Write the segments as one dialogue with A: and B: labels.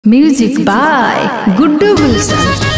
A: Music by Guddu Wilson.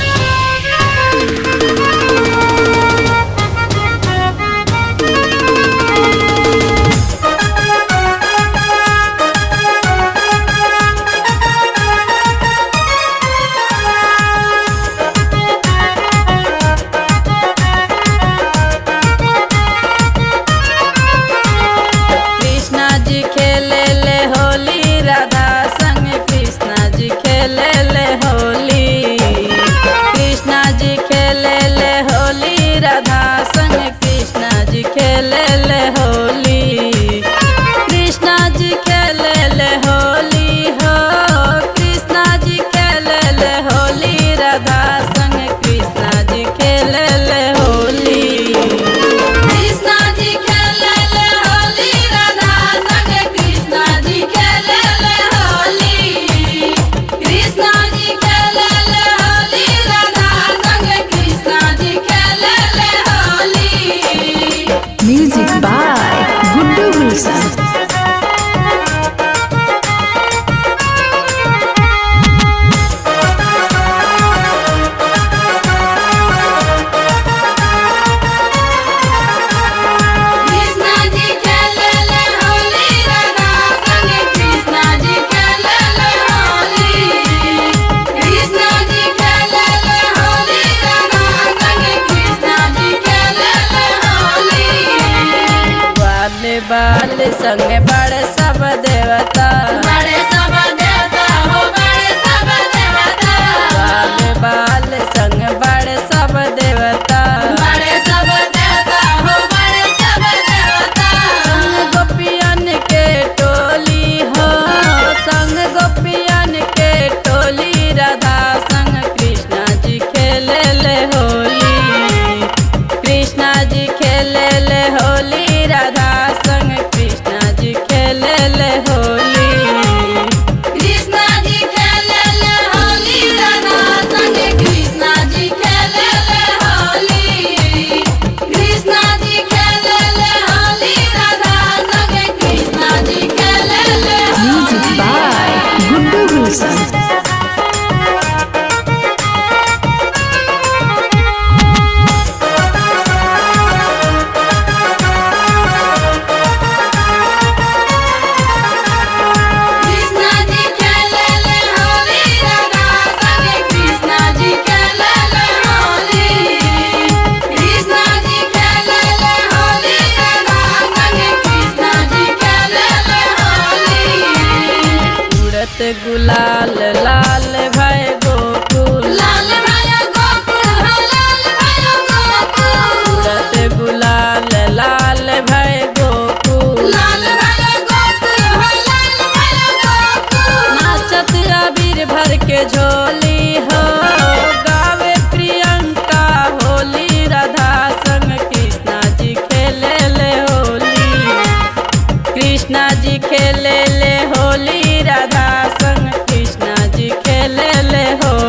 A: Music by Guddu Wilson.
B: बाल संग बड़े सब देवता
C: हो बड़े सब देवता
B: बाल संग बड़े सब देवता
C: बड़े सब देवता हो बड़े सब देवता
B: संग गोपियन के टोली हो संग गोपियन के टोली राधा संग कृष्णा जी खेले ले होली कृष्णा जी खेले ले होली राधा संग कृष्णा जी खेले ले होली
C: कृष्णा जी खेले ले होली राधा संग कृष्णा जी खेले ले होली कृष्णा जी खेले ले होली राधा संग कृष्णा जी खेले ले
A: Music by Guddu Wilson.
C: Krishna ji खेले ले होली राधा संग कृष्णा जी खेले ले होली कृष्णा जी खेले ले होली राधा संग कृष्णा जी खेले ले होली
B: उड़त गुलाल लाल भय गोकुल
C: लाल भयो गोकुल हो लाल भयो गोकुल
B: उड़त गुलाल लाल भय गोकुल
C: लाल भयो गोकुल हो लाल भयो गोकुल
B: नाचत अबीर भर के झोली हो गावे प्रियंका होली राधा संग कृष्णा जी खेले ले होली कृष्णा जी खेले ले होली राधा संग कृष्णा जी खेले ले होली